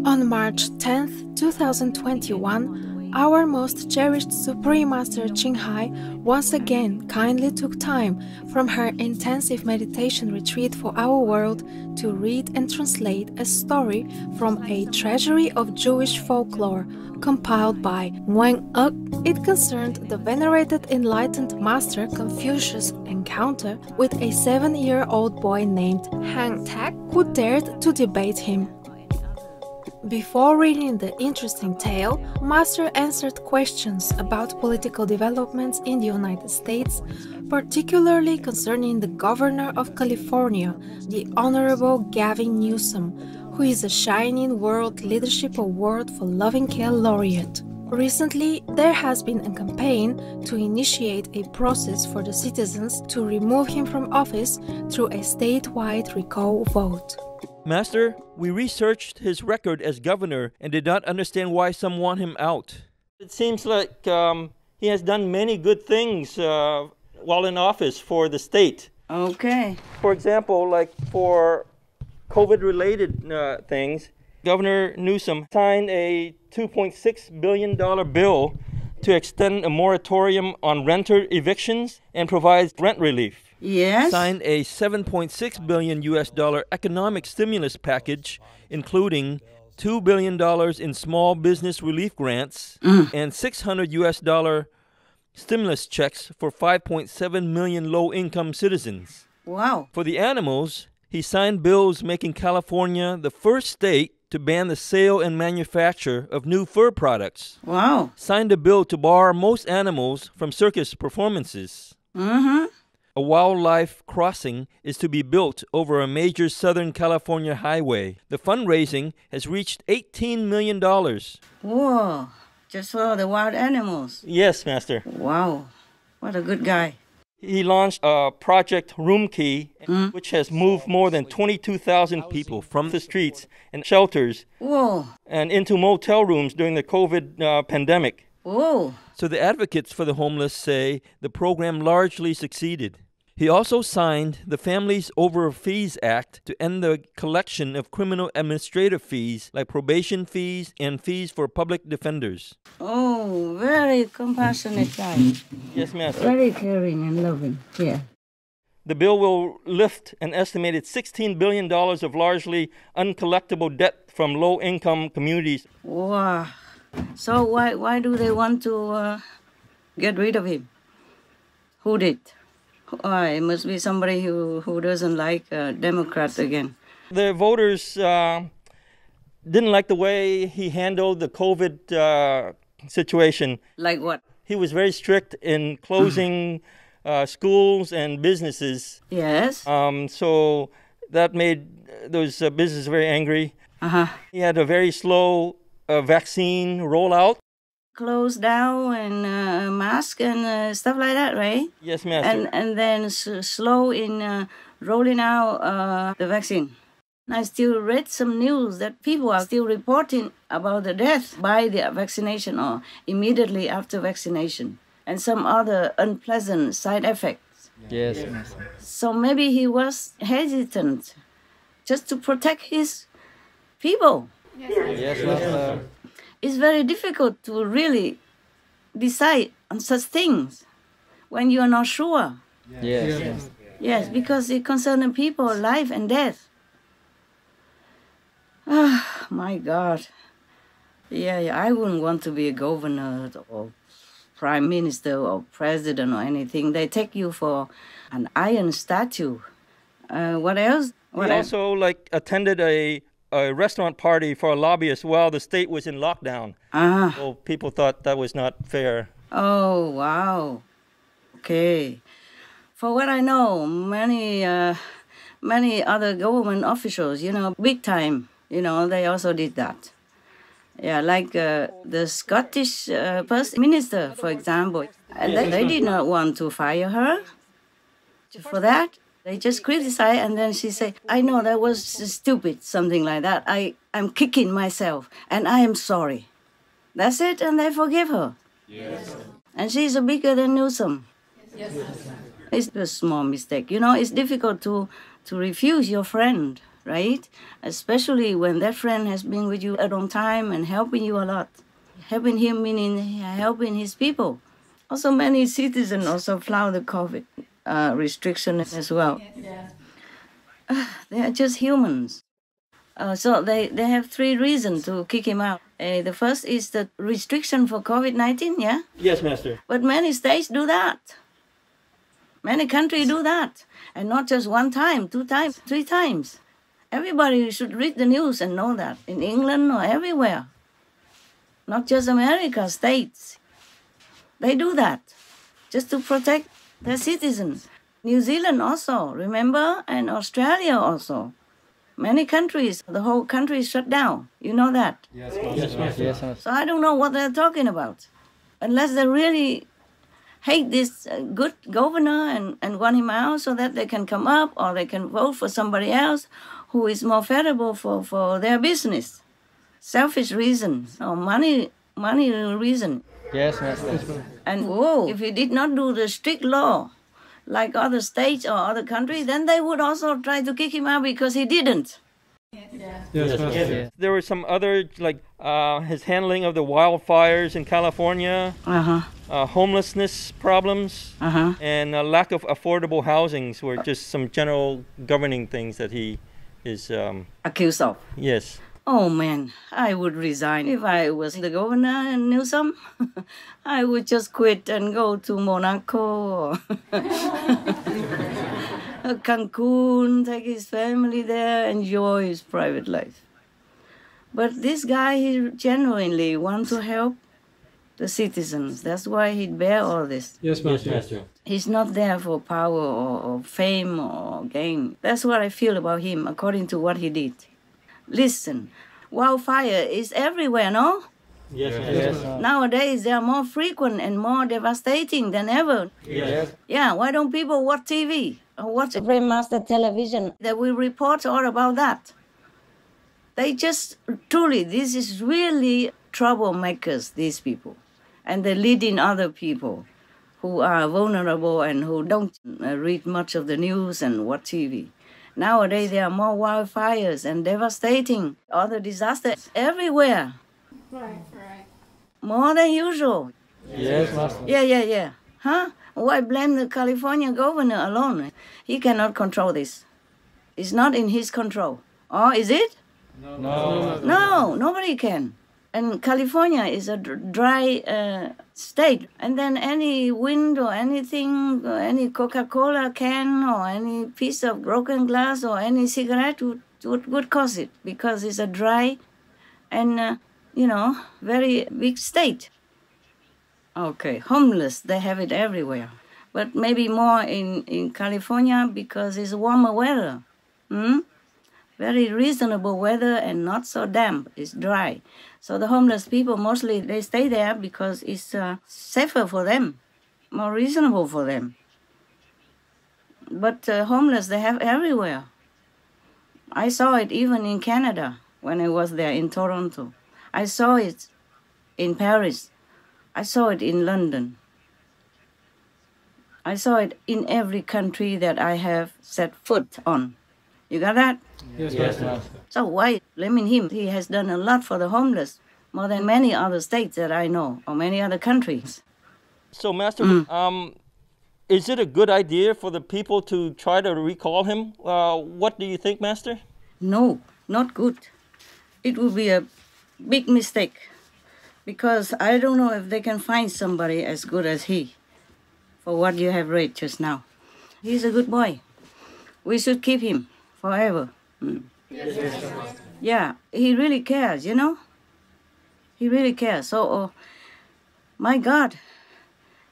On March 10, 2021, our most cherished Supreme Master Ching Hai once again kindly took time from her intensive meditation retreat for our world to read and translate a story from a treasury of Jewish folklore compiled by Nguyen Uk. It concerned the venerated enlightened master Confucius' encounter with a 7-year-old boy named Hang Tak who dared to debate him. Before reading the interesting tale, Master answered questions about political developments in the United States, particularly concerning the Governor of California, the Honorable Gavin Newsom, who is a Shining World Leadership Award for Loving Care laureate. Recently, there has been a campaign to initiate a process for the citizens to remove him from office through a statewide recall vote. Master, we researched his record as governor and did not understand why some want him out. It seems like he has done many good things while in office for the state. Okay. For example, like for COVID-related things, Governor Newsom signed a $2.6 billion bill to extend a moratorium on renter evictions and provides rent relief. Yes. Signed a $7.6 billion economic stimulus package, including $2 billion in small business relief grants and $600 stimulus checks for 5.7 million low-income citizens. Wow. For the animals, he signed bills making California the first state to ban the sale and manufacture of new fur products. Wow. Signed a bill to bar most animals from circus performances. A wildlife crossing is to be built over a major Southern California highway. The fundraising has reached $18 million. Whoa. Just for the wild animals. Yes, Master. Wow. What a good guy. He launched a Project Room Key, which has moved more than 22,000 people from the streets and shelters and into motel rooms during the COVID pandemic. Whoa. So the advocates for the homeless say the program largely succeeded. He also signed the Families Over Fees Act to end the collection of criminal administrative fees like probation fees and fees for public defenders. Oh, very compassionate guy. Yes, Master. Very caring and loving. Yeah. The bill will lift an estimated $16 billion of largely uncollectible debt from low-income communities. Wow. So why do they want to get rid of him? Who did? It must be somebody who doesn't like Democrats again. The voters didn't like the way he handled the COVID situation. Like what? He was very strict in closing schools and businesses. Yes. So that made those businesses very angry. He had a very slow vaccine rollout. Close down and mask and stuff like that, right? Yes, Master. And then slow in rolling out the vaccine. I still read some news that people are still reporting about the death by the vaccination or immediately after vaccination and some other unpleasant side effects. Yes, Master. So maybe he was hesitant just to protect his people. Yes, Master. It's very difficult to really decide on such things when you are not sure. Yes. Yes, because it concerns people, life and death. Ah, my God. Yeah, I wouldn't want to be a governor or prime minister or president or anything. They take you for an iron statue. What else? He also attended a restaurant party for a lobbyist while the state was in lockdown. So people thought that was not fair. Oh, wow. Okay. For what I know, many other government officials, big time, they also did that. Yeah, like the Scottish First Minister, for example. And they did not want to fire her for that. They just criticize, and then she say, I know that was stupid, something like that. I'm kicking myself, and I am sorry. That's it, and they forgive her. Yes. And she's bigger than Newsom. Yes. It's a small mistake. It's difficult to refuse your friend, right? Especially when that friend has been with you a long time and helping you a lot. Helping him meaning helping his people. Also, many citizens also flout the COVID restriction as well. They are just humans. So they have three reasons to kick him out. The first is the restriction for COVID-19, yeah? Yes, Master. But many states do that. Many countries do that. And not just one time, 2 times, 3 times. Everybody should read the news and know that. In England or everywhere. Not just America, states. They do that just to protect their citizens. New Zealand also, remember? And Australia also. Many countries, the whole country is shut down. You know that? Yes, Master. Yes, Master. So I don't know what they're talking about. Unless they really hate this good governor and want him out so that they can come up or they can vote for somebody else who is more favorable for their business. Selfish reason or money reason. Yes, Master. And if he did not do the strict law like other states or other countries, then they would also try to kick him out because he didn't. Yes, Master. There were some other, like his handling of the wildfires in California, homelessness problems, and lack of affordable housings were just some general governing things that he is accused of. Yes. Oh man, I would resign if I was the governor and knew some. I would just quit and go to Monaco or Cancun, take his family there, enjoy his private life. But this guy, he genuinely wants to help the citizens. That's why he'd bear all this. Yes, Master. Yes, Master. He's not there for power or fame or gain. That's what I feel about him, according to what he did. Listen, wildfire is everywhere, no? Yes, yes. Nowadays, they are more frequent and more devastating than ever. Yes. Yeah, why don't people watch TV or watch Master television? They will report all about that. They just, truly, this is really troublemakers, these people. And they're leading other people who are vulnerable and who don't read much of the news and watch TV. Nowadays, there are more wildfires and devastating other disasters everywhere. Right. More than usual. Yes, Master. Yeah. Huh? Why blame the California governor alone? He cannot control this. It's not in his control. Or is it? No, nobody can. And California is a dry state. And then any wind or anything, or any Coca-Cola can or any piece of broken glass or any cigarette would cause it because it's a dry and, very big state. Okay, homeless, they have it everywhere. But maybe more in California because it's warmer weather. Very reasonable weather and not so damp. It's dry. So the homeless people, mostly, they stay there because it's safer for them, more reasonable for them. But homeless, they have everywhere. I saw it even in Canada when I was there in Toronto. I saw it in Paris. I saw it in London. I saw it in every country that I have set foot on. You got that? Yes, Master. So why blaming him? He has done a lot for the homeless, more than many other states that I know, or many other countries. So, Master, is it a good idea for the people to try to recall him? What do you think, Master? No, not good. It would be a big mistake, because I don't know if they can find somebody as good as he, for what you have read just now. He's a good boy. We should keep him forever. Yeah, he really cares, He really cares. So, my God,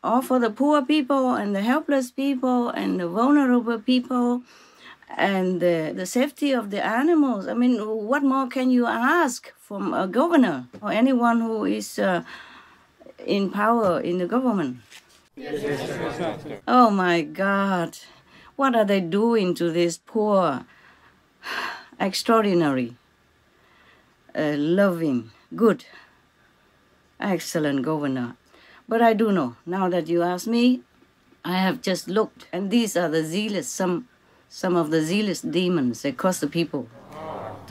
all for the poor people and the helpless people and the vulnerable people and the safety of the animals. I mean, what more can you ask from a governor or anyone who is in power in the government? Oh, my God. What are they doing to this poor, extraordinary, loving, good, excellent governor? But I do know, now that you ask me, I have just looked, and these are the zealous, some of the zealous demons across the people.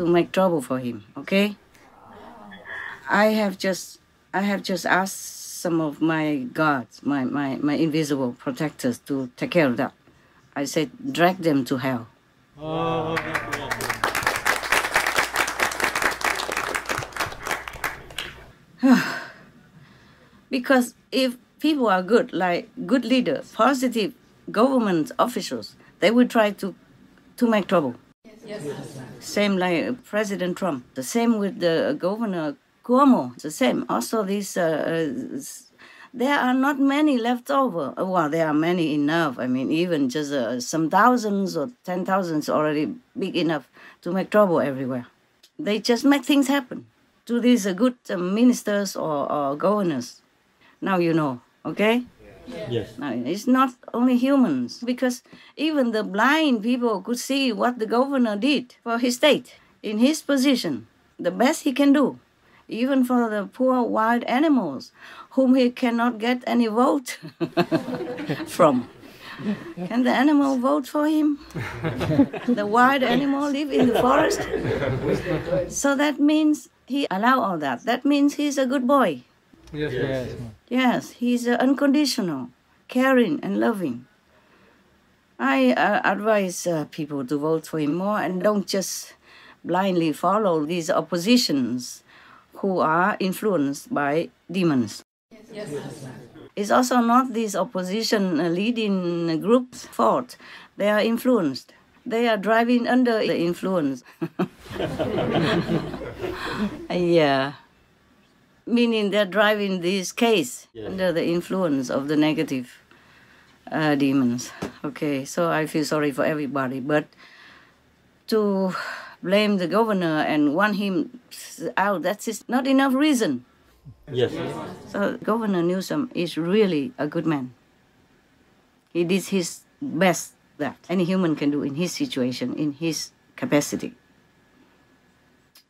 to make trouble for him, okay? I have just asked some of my guards, my invisible protectors, to take care of that. I said, drag them to hell. Oh, Because if people are good, like good leaders, positive government officials, they will try to make trouble. Yes. Same like President Trump. The same with the Governor Cuomo. The same. Also, these there are not many left over. Well, there are many enough. I mean, even just some thousands or 10,000s already big enough to make trouble everywhere. They just make things happen to these good ministers or governors. Now you know, okay? yes. Now, it's not only humans, because even the blind people could see what the governor did for his state, in his position, the best he can do, even for the poor wild animals, whom he cannot get any vote from. Can the animal vote for him? The wild animal live in the forest. So that means he allow all that. That means he's a good boy. Yes. Yes, he's unconditional, caring and loving. I advise people to vote for him more and don't just blindly follow these oppositions who are influenced by demons. Yes. It's also not these opposition leading groups' fault. They are influenced. They are driving under the influence. Yeah. Meaning they're driving this case under the influence of the negative demons. Okay, so I feel sorry for everybody. But to blame the governor and want him out, that's not enough reason. Yes. So Governor Newsom is really a good man. He did his best that any human can do in his situation, in his capacity.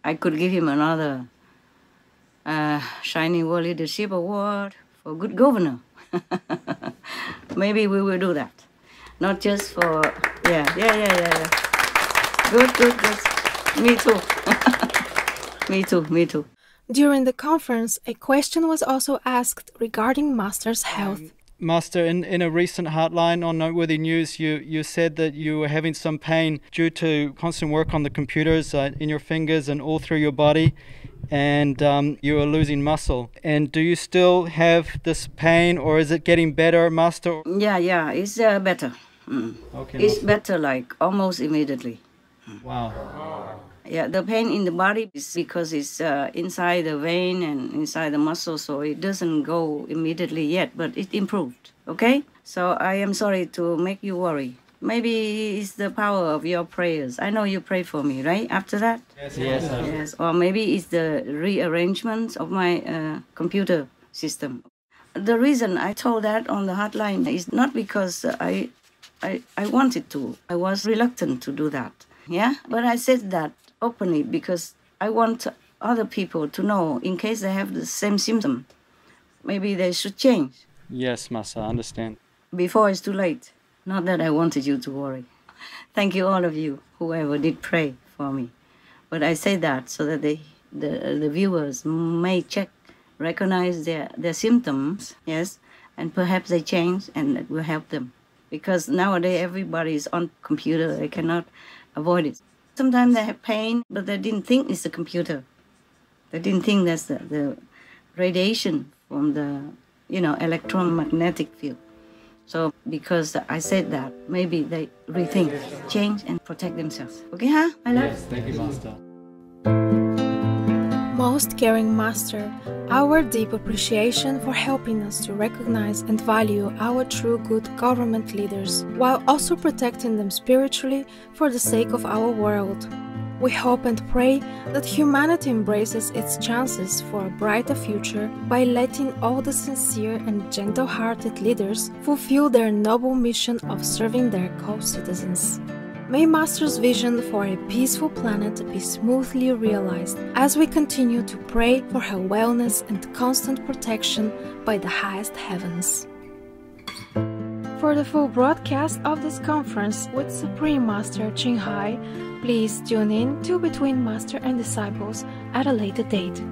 I could give him another Shining World Leadership Award for good governor. Maybe we will do that. Not just for, yeah. Good. Me too. During the conference, a question was also asked regarding Master's health. Master, in a recent Heartline on Noteworthy News, you said that you were having some pain due to constant work on the computers in your fingers and all through your body, and you were losing muscle. And do you still have this pain, or is it getting better, Master? Yeah, it's better. Okay, it's Master. better, like almost immediately. Wow. Yeah, the pain in the body is because it's inside the vein and inside the muscle, so it doesn't go immediately yet, but it improved, okay? So I am sorry to make you worry. Maybe it's the power of your prayers. I know you prayed for me, right, after that? Yes. Or maybe it's the rearrangement of my computer system. The reason I told that on the hotline is not because I wanted to. I was reluctant to do that, yeah? But I said that openly because I want other people to know in case they have the same symptom. Maybe they should change. Yes, Master, I understand. Before it's too late. Not that I wanted you to worry. Thank you, all of you, whoever did pray for me. But I say that so that the viewers may recognize their symptoms, yes, and perhaps they change and it will help them. Because nowadays everybody is on computer, they cannot avoid it. Sometimes they have pain, but they didn't think it's the computer. They didn't think that's the radiation from the, electromagnetic field. So because I said that, maybe they rethink, change, and protect themselves. Okay, huh? I love Yes, thank you, Master. Most caring Master, our deep appreciation for helping us to recognize and value our true good government leaders, while also protecting them spiritually for the sake of our world. We hope and pray that humanity embraces its chances for a brighter future by letting all the sincere and gentle-hearted leaders fulfill their noble mission of serving their co-citizens. May Master's vision for a peaceful planet be smoothly realized as we continue to pray for her wellness and constant protection by the highest heavens. For the full broadcast of this conference with Supreme Master Ching Hai, please tune in to Between Master and Disciples at a later date.